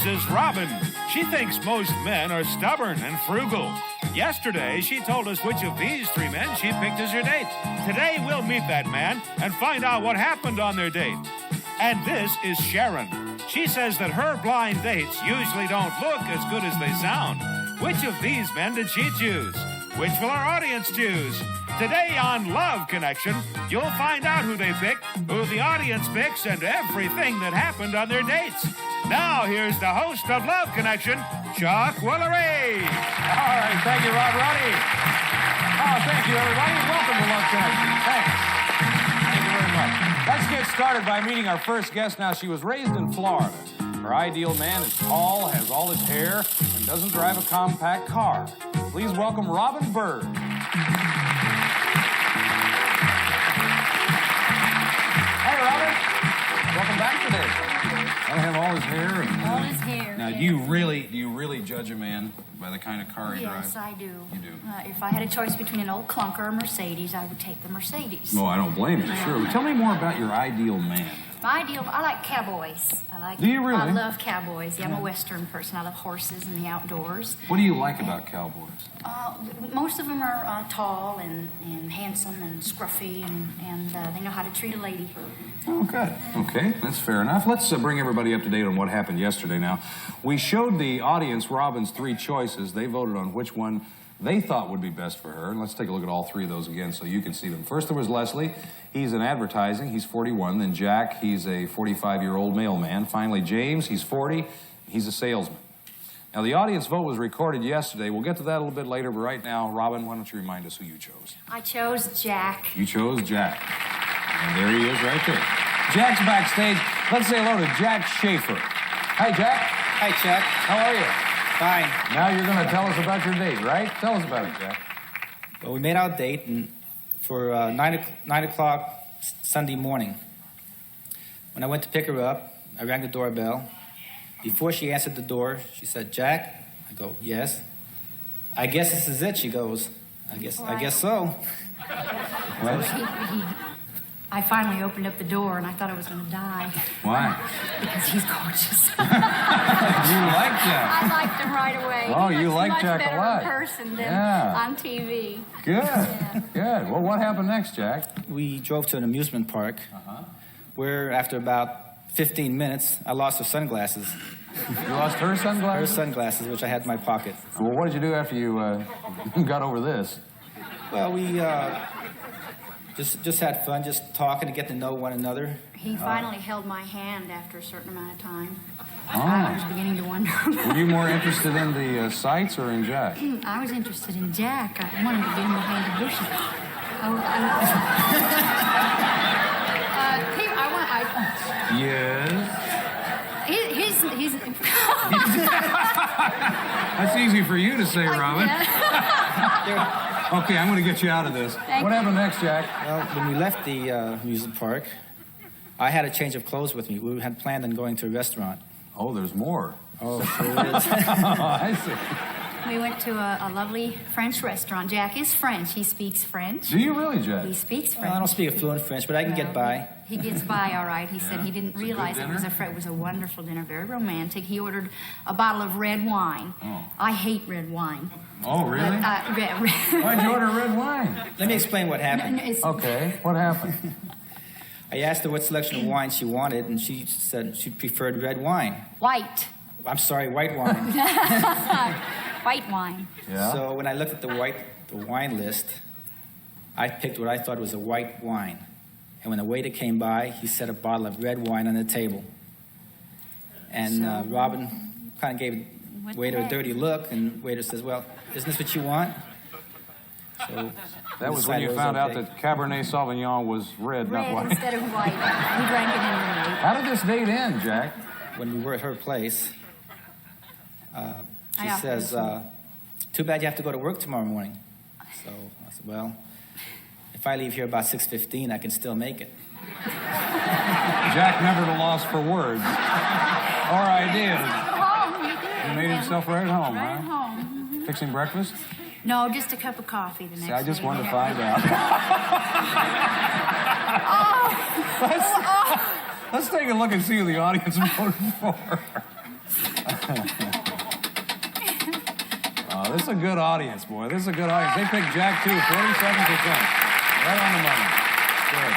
This is Robin. She thinks most men are stubborn and frugal. Yesterday, she told us which of these three men she picked as her date. Today, we'll meet that man and find out what happened on their date. And this is Sharon. She says that her blind dates usually don't look as good as they sound. Which of these men did she choose? Which will our audience choose? Today on Love Connection, you'll find out who they pick, who the audience picks, and everything that happened on their dates. Now, here's the host of Love Connection, Chuck Woolery. All right, thank you, Rob Roddy. Oh, thank you, everybody. Welcome to Love Connection. Thanks. Thank you very much. Let's get started by meeting our first guest. Now, she was raised in Florida. Her ideal man is tall, has all his hair, and doesn't drive a compact car. Please welcome Robin Bird. Hey, Robin. Welcome back today. I have all his hair. All his hair. Now, yeah. do you really judge a man by the kind of car he drives? Yes, I do. You do? If I had a choice between an old clunker or a Mercedes, I would take the Mercedes. No, I don't blame you, sure. Tell me more about your ideal man. My ideal, I like cowboys. Do you really? I love cowboys. Yeah, I'm a Western person. I love horses and the outdoors. What do you like about cowboys? Most of them are tall and handsome and scruffy, and they know how to treat a lady. Oh, good. Okay, that's fair enough. Let's bring everybody up to date on what happened yesterday now. We showed the audience Robin's three choices. They voted on which one they thought would be best for her. And let's take a look at all three of those again so you can see them. First, there was Leslie. He's in advertising. He's 41. Then Jack, he's a 45-year-old mailman. Finally, James, he's 40. He's a salesman. Now, the audience vote was recorded yesterday. We'll get to that a little bit later, but right now, Robin, why don't you remind us who you chose? I chose Jack. You chose Jack. And there he is right there. Jack's backstage. Let's say hello to Jack Schaefer. Hi, Jack. Hi, Chuck. How are you? Fine. Now you're going to tell us about your date, right? Tell us about it, Jack. Well, we made our date for 9 o'clock Sunday morning. When I went to pick her up, I rang the doorbell. Before she answered the door, she said, "Jack?" I go, "Yes." "I guess this is it," she goes. I guess so. I finally opened up the door, and I thought I was going to die. Why? Because he's gorgeous. You like Jack? I liked him right away. Oh, He you looks like much Jack a better lot. in person than on TV. Good. Yeah. Good. Well, what happened next, Jack? We drove to an amusement park where, after about 15 minutes, I lost her sunglasses. You lost her Her sunglasses? sunglasses, which I had in my pocket. Well, what did you do after you got over this? Well, we just had fun, just talking to get to know one another. He finally held my hand after a certain amount of time. Oh. I was beginning to wonder. Were you more interested in the sights or in Jack? I was interested in Jack. I wanted to get him behind the bushes. Yes. He's That's easy for you to say, Robin. Yeah. Okay, I'm going to get you out of this. What happened next, Jack? Well, when we left the amusement park, I had a change of clothes with me. We had planned on going to a restaurant. Oh, there's more. Oh, sure is. I see. We went to a lovely French restaurant. Jack is French. He speaks French. Do you really, Jack? He speaks French. Well, I don't speak fluent French, but I can get by. He gets by all right. He said he didn't It's a good realize it was dinner? it was a wonderful dinner, very romantic. He ordered a bottle of red wine. Oh. I hate red wine. Oh, really? Why'd you order red wine? Let me explain what happened. Okay, what happened? I asked her what selection of wine she wanted, and she said she preferred red wine. White. I'm sorry, white wine. White wine. Yeah. So when I looked at the wine list, I picked what I thought was a white wine. And when the waiter came by, he set a bottle of red wine on the table. And Robin kind of gave the waiter a dirty look, and the waiter says, "Well, isn't this what you want?" So That was when you found out that Cabernet Sauvignon was red, not Red white. instead of white. He drank it anyway. How did this date end, Jack? When we were at her place, she I says, "Too bad you have to go to work tomorrow morning." So I said, "Well, if I leave here about 6:15, I can still make it." Jack never at a loss for words or ideas. Home, he did. He made himself right at home, Right huh? at home. Fixing breakfast? No, just a cup of coffee the next See, I just day. wanted to find out. Let's take a look and see who the audience voted for. Oh, this is a good audience, boy. This is a good audience. They picked Jack, too, 47%. Right on the money. Good.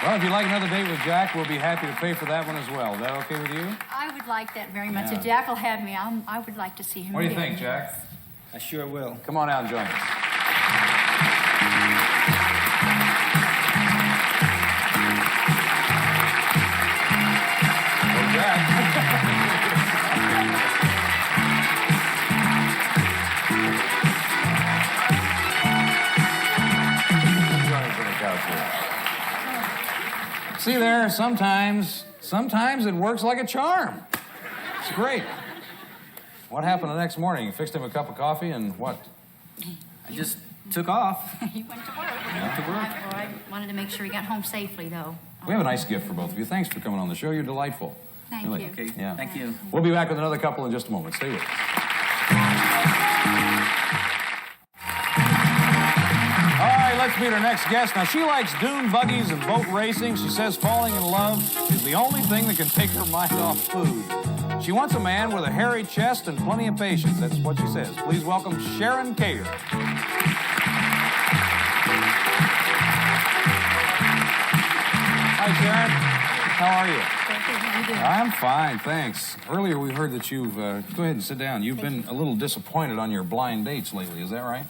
Well, if you'd like another date with Jack, we'll be happy to pay for that one as well. Is that okay with you? I would like that very much. Yeah. If Jack will have me, I would like to see him What do you again. think, Jack? I sure will. Come on out and join us. Well, Jack. Join us on the couch here. See there, sometimes it works like a charm. It's great. What happened the next morning? You fixed him a cup of coffee and what? I just took off. He went to work. Yeah. I wanted to make sure he got home safely, though. We have a nice gift for both of you. Thanks for coming on the show. You're delightful. Thank Really. you. Okay, Yeah. thank you. We'll be back with another couple in just a moment. Stay with us. All right, let's meet our next guest. Now, she likes dune buggies and boat racing. She says falling in love is the only thing that can take her mind off food. She wants a man with a hairy chest and plenty of patience. That's what she says. Please welcome Sharon Cater. Hi, Sharon. How are you? How you doing? I'm fine, thanks. Earlier we heard that you've... go ahead and sit down. You've been a little disappointed on your blind dates lately. Is that right?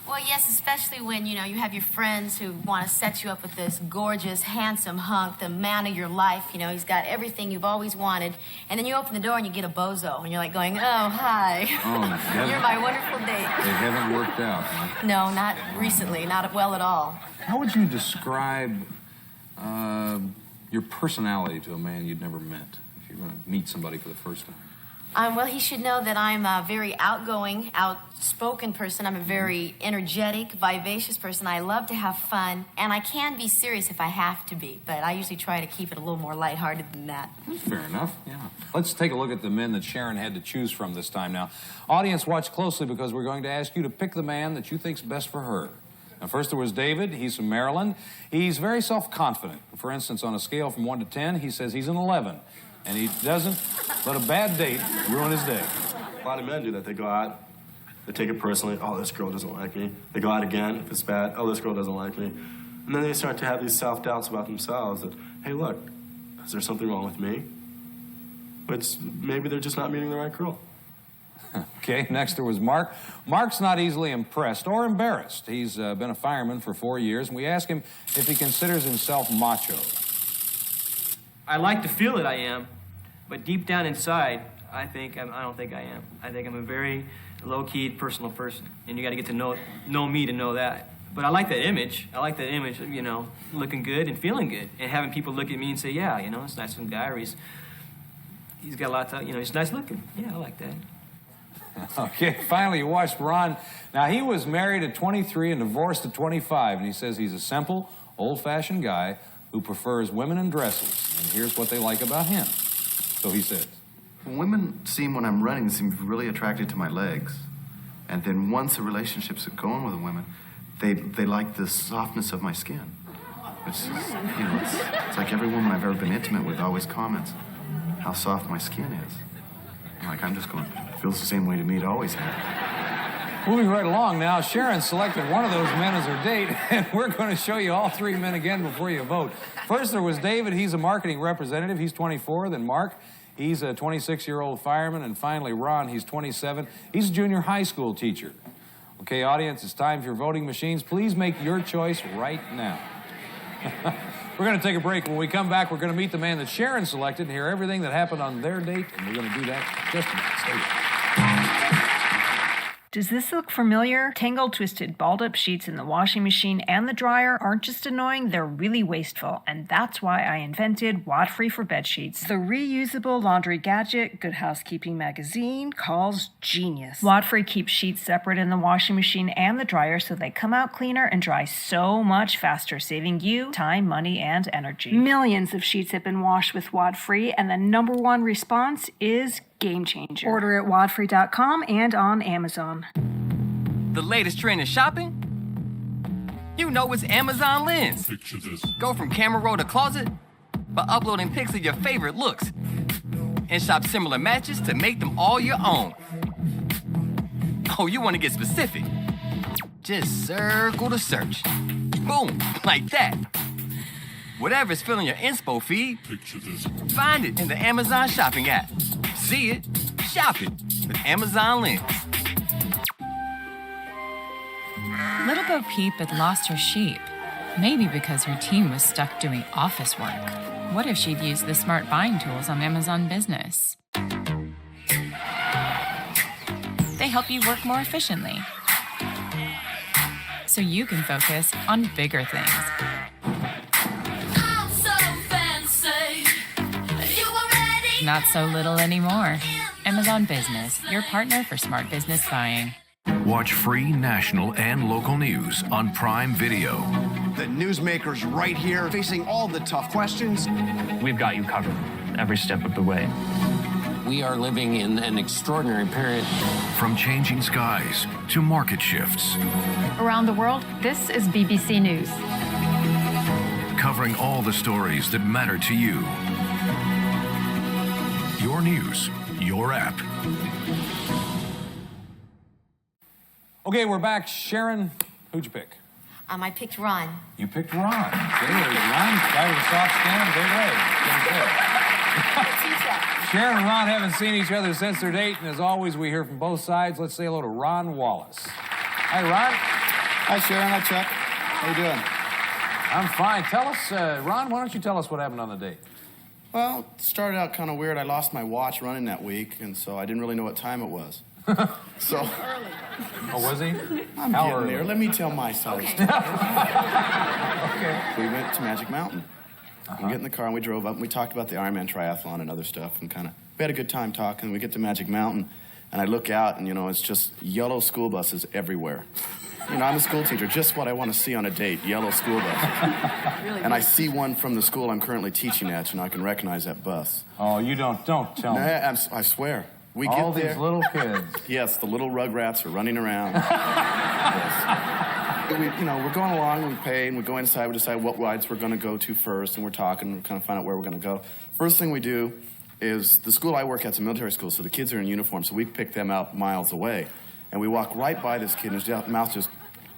Well, yes, especially when, you have your friends who want to set you up with this gorgeous, handsome hunk, the man of your life. He's got everything you've always wanted. And then you open the door and you get a bozo. And you're like going, oh, hi. Oh, You're my wonderful date. They haven't worked out, huh? No, not recently. Not well at all. How would you describe your personality to a man you'd never met? If you're going to meet somebody for the first time. Well, he should know that I'm a very outgoing, outspoken person. I'm a very energetic, vivacious person. I love to have fun, and I can be serious if I have to be, but I usually try to keep it a little more lighthearted than that. Fair enough, yeah. Let's take a look at the men that Sharon had to choose from this time. Now, audience, watch closely because we're going to ask you to pick the man that you think's best for her. Now, first there was David. He's from Maryland. He's very self-confident. For instance, on a scale from 1 to 10, he says he's an 11. And he doesn't let a bad date ruin his day. A lot of men do that. They go out, they take it personally. Oh, this girl doesn't like me. They go out again if it's bad. Oh, this girl doesn't like me. And then they start to have these self-doubts about themselves that, hey, look, is there something wrong with me? But maybe they're just not meeting the right girl. Okay, next there was Mark. Mark's not easily impressed or embarrassed. He's been a fireman for 4 years, and we asked him if he considers himself macho. I like to feel that I am, but deep down inside, I don't think I am. I think I'm a very low-keyed, personal person, and you got to get to know me to know that. But I like that image. I like that image of, looking good and feeling good, and having people look at me and say, yeah, it's nice from diaries. He's got a lot to, he's nice looking. Yeah, I like that. Okay, finally, you watched Ron. Now, he was married at 23 and divorced at 25, and he says he's a simple, old-fashioned guy who prefers women in dresses, and here's what they like about him. So he says. Women when I'm running, seem really attracted to my legs. And then once the relationship's going with the women, they like the softness of my skin. It's like every woman I've ever been intimate with always comments how soft my skin is. I'm just going, it feels the same way to me it always has. Moving right along now, Sharon selected one of those men as her date, and we're going to show you all three men again before you vote. First, there was David. He's a marketing representative. He's 24. Then Mark. He's a 26-year-old fireman. And finally, Ron. He's 27. He's a junior high school teacher. Okay, audience, it's time for your voting machines. Please make your choice right now. We're going to take a break. When we come back, we're going to meet the man that Sharon selected and hear everything that happened on their date, and we're going to do that just a minute. Stay with us. Does this look familiar? Tangled, twisted, balled-up sheets in the washing machine and the dryer aren't just annoying, they're really wasteful. And that's why I invented Wad-Free for bed sheets. The reusable laundry gadget Good Housekeeping magazine calls genius. Wad-Free keeps sheets separate in the washing machine and the dryer so they come out cleaner and dry so much faster, saving you time, money, and energy. Millions of sheets have been washed with Wad-Free, and the #1 response is game changer. Order at wadfree.com and on Amazon. The latest trend in shopping? It's Amazon Lens. Go from camera roll to closet by uploading pics of your favorite looks. and shop similar matches to make them all your own. Oh, you want to get specific? Just circle the search. Boom, like that. Whatever's filling your inspo feed, find it in the Amazon shopping app. See it, shop it with Amazon Lens. Little Bo Peep had lost her sheep. Maybe because her team was stuck doing office work. What if she'd used the smart buying tools on Amazon Business? They help you work more efficiently, so you can focus on bigger things. I'm so fancy. You already Not so little anymore. Amazon Business, your partner for smart business buying. Watch free national and local news on Prime Video. The newsmakers right here facing all the tough questions. We've got you covered every step of the way. We are living in an extraordinary period. From changing skies to market shifts. Around the world, this is BBC News. Covering all the stories that matter to you. Your news, your app. Okay, we're back. Sharon, who'd you pick? I picked Ron. You picked Ron. Okay, Ron, guy with a soft skin, great leg. Sharon and Ron haven't seen each other since their date, and as always, we hear from both sides. Let's say hello to Ron Wallace. Hi, Ron. Hi, Sharon. Hi, Chuck. How you doing? I'm fine. Tell us, Ron, why don't you tell us what happened on the date? Well, it started out kind of weird. I lost my watch running that week, and so I didn't really know what time it was. So. Oh, was he? I'm How getting early? there. Let me tell my side of the story. Okay. We went to Magic Mountain. We get in the car and we drove up and we talked about the Ironman triathlon and other stuff and we had a good time talking. We get to Magic Mountain and I look out and, it's just yellow school buses everywhere. I'm a school teacher, just what I want to see on a date, yellow school buses. And I see one from the school I'm currently teaching at, I can recognize that bus. Oh, you don't tell me. I swear. We All get there. these little kids. Yes, the little rugrats are running around. Yes. We're going along, we pay, and we go inside, we decide what rides we're going to go to first, and we're talking, we kind of find out where we're going to go. First thing we do is, the school I work at's a military school, so the kids are in uniform, so we pick them out miles away. And we walk right by this kid, and his mouth just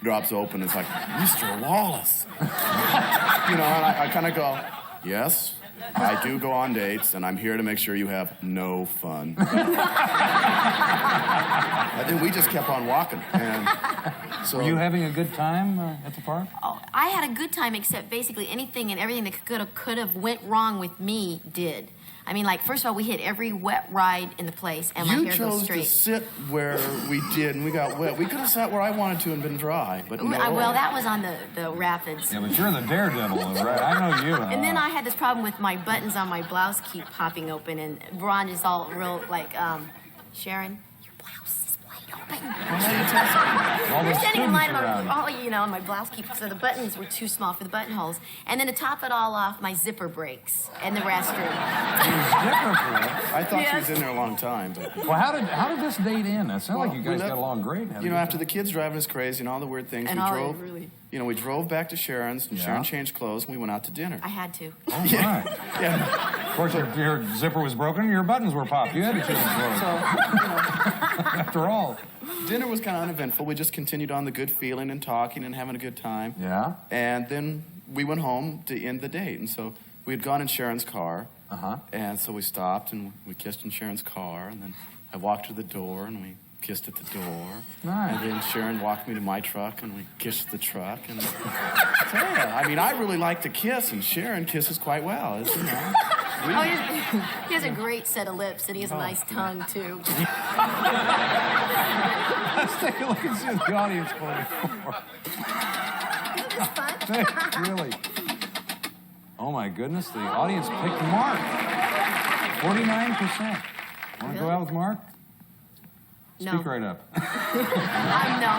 drops open, and it's like, Mr. Wallace. And I kind of go, yes, I do go on dates, and I'm here to make sure you have no fun. And then we just kept on walking. And so, were you having a good time at the park? Oh, I had a good time, except basically anything and everything that could have went wrong with me did. I mean, first of all, we hit every wet ride in the place, and my hair goes You straight. chose to sit where we did, and we got wet. We could have sat where I wanted to and been dry, but no. Well, that was on the rapids. Yeah, but you're the daredevil, right? I know you. And then I had this problem with my buttons on my blouse keep popping open, and Ron is all real Sharon, your blouse is wide open. We're standing in line, my blouse keeps, so the buttons were too small for the buttonholes. And then to top it all off, my zipper breaks in the restroom. I thought she was in there a long time. But. Well, how did this date end? It sounded like you guys got along great. After the kids driving us crazy and all the weird things, and we drove. We drove back to Sharon's, and Sharon changed clothes, and we went out to dinner. I had to. Oh, my. Yeah. Of course, your zipper was broken and your buttons were popped. You had to change clothes. So, after all. Dinner was kind of uneventful. We just continued on the good feeling and talking and having a good time. Yeah. And then we went home to end the date. And so we had gone in Sharon's car. Uh-huh. And so we stopped and we kissed in Sharon's car. And then I walked to the door and we kissed at the door. Nice. And then Sharon walked me to my truck and we kissed the truck. And so, yeah, I mean, I really like to kiss, and Sharon kisses quite well. He has a great set of lips, and he has a nice tongue, too. Let's take a look and see what the audience voted for. Really? Oh, my goodness. The audience picked Mark. 49%. Want to go out with Mark? No. Speak right up. No. What do you want to do?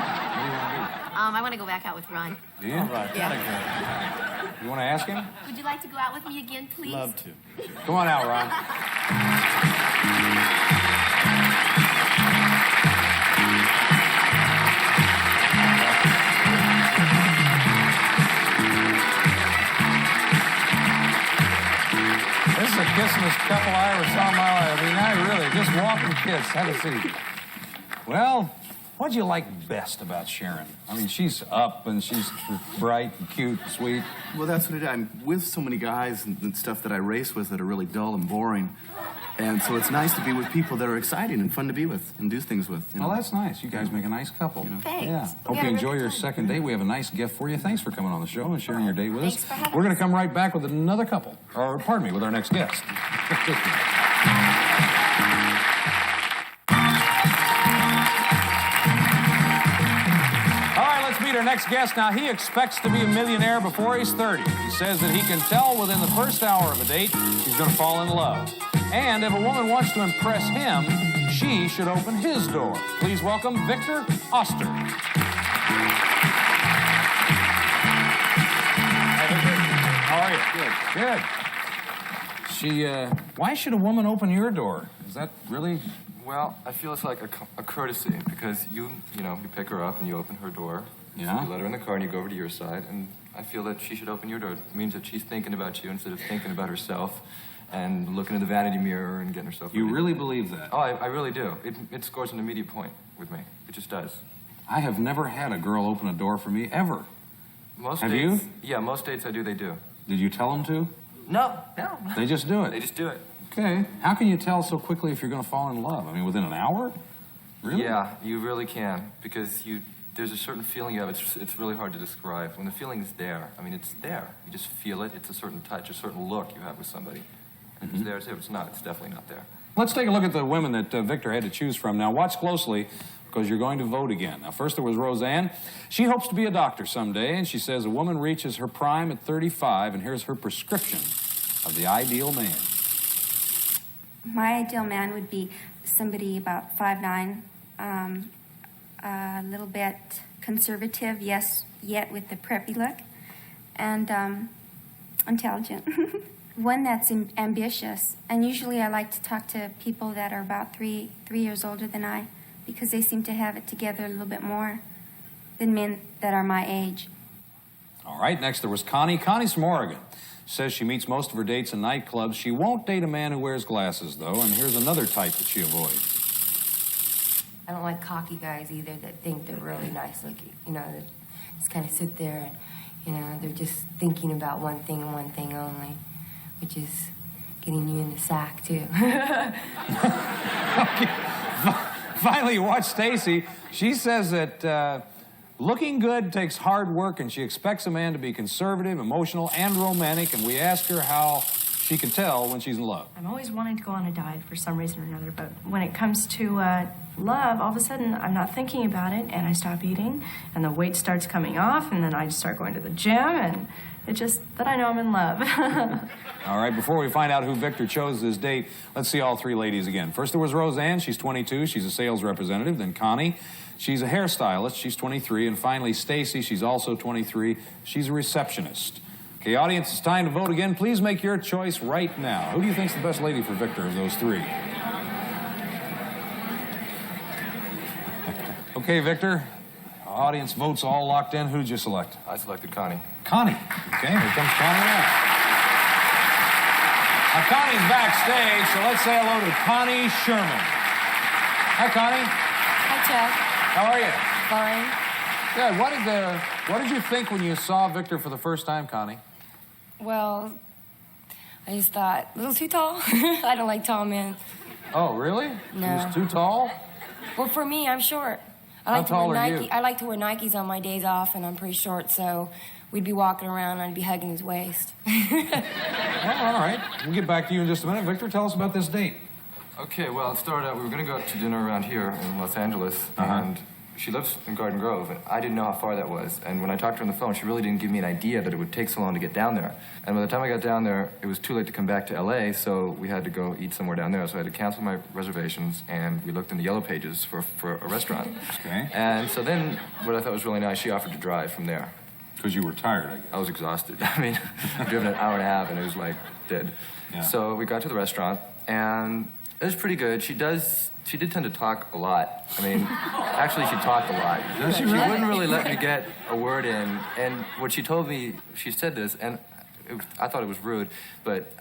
I want to go back out with Ron. Do you? All right. Yeah. You want to ask him? Would you like to go out with me again, please? Love to. Come on out, Ron. This is the kissingest couple I ever saw in my life. I mean, I really, just walk and kiss. Have a seat. Well, what do you like best about Sharon? I mean, she's up and she's bright and cute and sweet. Well, that's what it is. I'm with so many guys and stuff that I race with that are really dull and boring. And so it's nice to be with people that are exciting and fun to be with and do things with. You know? Well, that's nice. You guys make a nice couple. You know? Thanks. Yeah. Hope you enjoy your second date. We have a nice gift for you. Thanks for coming on the show and sharing your date with Thanks us. for having We're going us. to come right back with another couple. Or, pardon me, with our next guest. All right, let's meet our next guest. Now, he expects to be a millionaire before he's 30. He says that he can tell within the first hour of a date he's going to fall in love. And if a woman wants to impress him, she should open his door. Please welcome Victor Oster. Hi, Victor. How are you? Good. Why should a woman open your door? Is that really... Well, I feel it's like a courtesy because you pick her up and you open her door. Yeah. You let her in the car and you go over to your side, and I feel that she should open your door. It means that she's thinking about you instead of thinking about herself and looking in the vanity mirror and getting herself... You really believe that? Oh, I really do. It scores an immediate point with me. It just does. I have never had a girl open a door for me, ever. Most Have dates, you? Yeah, most dates they do. Did you tell them to? No. They just do it? They just do it. Okay. How can you tell so quickly if you're going to fall in love? I mean, within an hour? Really? Yeah, you really can because there's a certain feeling you have. It's really hard to describe. When the feeling is there, I mean, it's there. You just feel it. It's a certain touch, a certain look you have with somebody. If it's there, if it's not, it's definitely not there. Let's take a look at the women that Victor had to choose from. Now, watch closely because you're going to vote again. Now, first there was Roseanne. She hopes to be a doctor someday, and she says a woman reaches her prime at 35, and here's her prescription of the ideal man. My ideal man would be somebody about 5'9", a little bit conservative, yes, yet with the preppy look, and intelligent. One that's ambitious, and usually I like to talk to people that are about three years older than I, because they seem to have it together a little bit more than men that are my age. All right, next there was Connie. Connie's from Oregon. Says she meets most of her dates in nightclubs. She won't date a man who wears glasses, though, and here's another type that she avoids. I don't like cocky guys either that think they're really nice looking. You know, that just kind of sit there and, you know, they're just thinking about one thing and one thing only, which is getting you in the sack, too. Finally, you watch Stacy. She says that looking good takes hard work, and she expects a man to be conservative, emotional, and romantic, and we ask her how she can tell when she's in love. I'm always wanting to go on a diet for some reason or another, but when it comes to love, all of a sudden I'm not thinking about it, and I stop eating, and the weight starts coming off, and then I just start going to the gym, and it just, then I know I'm in love. All right, before we find out who Victor chose this date, let's see all three ladies again. First there was Roseanne. She's 22. She's a sales representative. Then Connie. She's a hairstylist. She's 23. And finally, Stacy. She's also 23. She's a receptionist. Okay, audience, it's time to vote again. Please make your choice right now. Who do you think's the best lady for Victor of those three? Okay, Victor. Audience votes all locked in. Who'd you select? I selected Connie. Connie. Okay, here comes Connie now. Now, Connie's backstage, so let's say hello to Connie Sherman. Hi, Connie. Hi, Chuck. How are you? Fine. Good. What did you think when you saw Victor for the first time, Connie? Well, I just thought, a little too tall. I don't like tall men. Oh, really? No. He was too tall? Well, for me, I'm short. How tall are you? I like to wear Nikes on my days off, and I'm pretty short, so we'd be walking around, and I'd be hugging his waist. Well, all right. We'll get back to you in just a minute. Victor, tell us about this date. Okay, well, it started out, we were going to go out to dinner around here in Los Angeles, and she lives in Garden Grove, and I didn't know how far that was. And when I talked to her on the phone, she really didn't give me an idea that it would take so long to get down there. And by the time I got down there, it was too late to come back to L.A., so we had to go eat somewhere down there. So I had to cancel my reservations, and we looked in the Yellow Pages for a restaurant. Okay. And so then, what I thought was really nice, she offered to drive from there. Because you were tired, I guess. I was exhausted. I mean, I'd driven an hour and a half, and it was like dead. Yeah. So we got to the restaurant, and it was pretty good. She did tend to talk a lot. I mean, actually, she talked a lot. Does she She really? wouldn't really let me get a word in. And what she told me, she said this, and I thought it was rude, but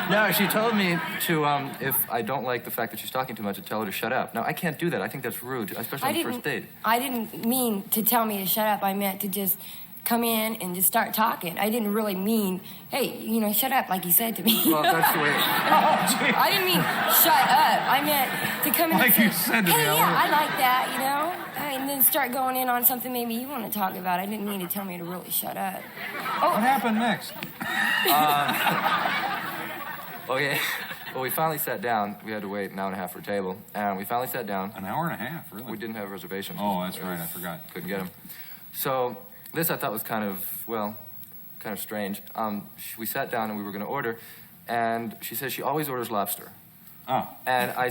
no, she told me to if I don't like the fact that she's talking too much, to tell her to shut up. Now I can't do that. I think that's rude, especially on the first date. I didn't mean to tell me to shut up. I meant to just come in and just start talking. I didn't really mean, hey, you know, shut up, like you said to me. Well, that's the way. I didn't mean shut up. I meant to come in like and you say, said to me. hey, yeah, I like that, you know? And then start going in on something maybe you want to talk about. I didn't mean to tell me to really shut up. What happened next? Okay. Well, we finally sat down. We had to wait an hour and a half for a table. And we finally sat down. An hour and a half, really? We didn't have reservations. Oh, that's right. I forgot. Couldn't get them. So this I thought was kind of strange. We sat down and we were going to order. And she says she always orders lobster. Oh. And I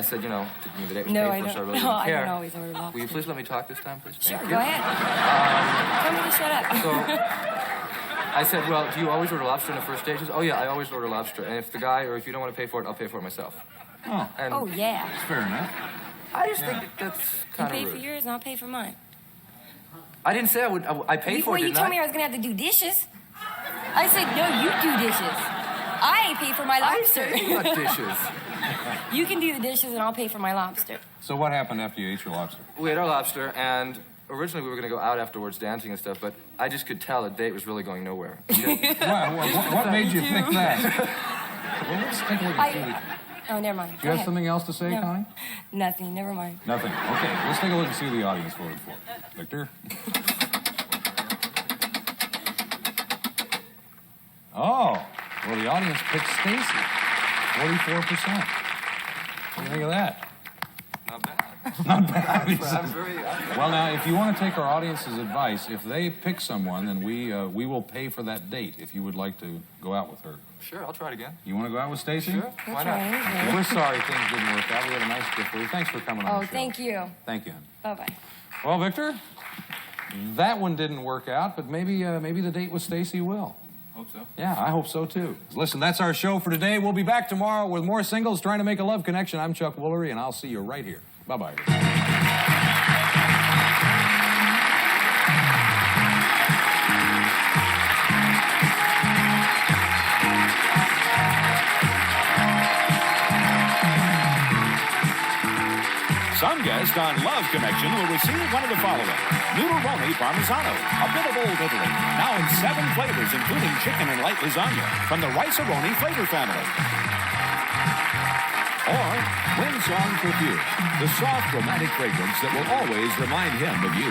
said, you know, the date was No, paid I for, so I don't. really No, didn't care. I don't always order lobster. Will you please let me talk this time, please? Sure, Thank go you. ahead. Tell me to shut up. So I said, well, do you always order lobster on the first date? She says, oh, yeah, I always order lobster. And if the guy, or if you don't want to pay for it, I'll pay for it myself. Oh. And Oh, yeah. That's fair enough. I just think that's You kind pay of for rude. yours and I'll pay for mine. I didn't say I would. I paid for it, Well, you didn't told I? me I was going to have to do dishes. I said, no, you do dishes. I ain't pay for my lobster. I said not dishes. You can do the dishes and I'll pay for my lobster. So what happened after you ate your lobster? We ate our lobster, and originally we were going to go out afterwards dancing and stuff, but I just could tell the date was really going nowhere. What made you think that? Well, let's take a look at the Oh, never mind. Do you Go have ahead. something else to say, No. Connie? Nothing. Never mind. Nothing. Okay, let's take a look and see who the audience voted for. Victor? Oh, well, the audience picked Stacy. 44%. What do you think of that? Not bad. Not bad. I'm very... Well, now, if you want to take our audience's advice, if they pick someone, then we will pay for that date if you would like to go out with her. Sure, I'll try it again. You want to go out with Stacy? Sure, why not? Okay, we're sorry things didn't work out. We had a nice gift for you. Thanks for coming on Oh, the show. thank you. Thank you. Bye-bye. Well, Victor, that one didn't work out, but maybe the date with Stacy will. Hope so. Yeah, I hope so, too. Listen, that's our show for today. We'll be back tomorrow with more singles trying to make a love connection. I'm Chuck Woolery, and I'll see you right here. Bye-bye. Some guest on Love Connection will receive one of the following: Noodle-Roni Parmigiano, a bit of Old Italy, now in 7 flavors, including chicken and light lasagna, from the Rice-A-Roni flavor family. Or Windsong Perfume, the soft, romantic fragrance that will always remind him of you.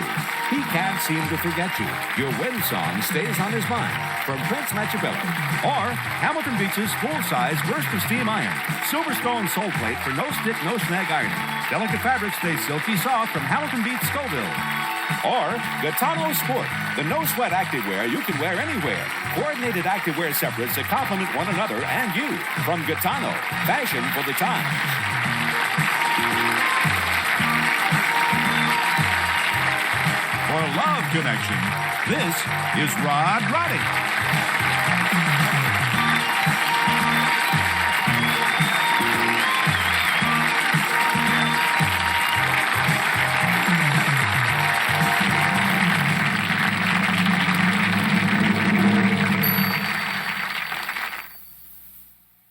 He can't seem to forget you. Your Windsong stays on his mind, from Prince Machiavelli. Or Hamilton Beach's full-size burst of steam iron, Silverstone Soul Plate for no-stick, no-snag ironing. Delicate fabric stays silky soft from Hamilton Beach Scoville. Or Gaetano Sport, the no-sweat activewear you can wear anywhere. Coordinated activewear separates that complement one another and you. From Gaetano, fashion for the times. For Love Connection, this is Rod Roddy.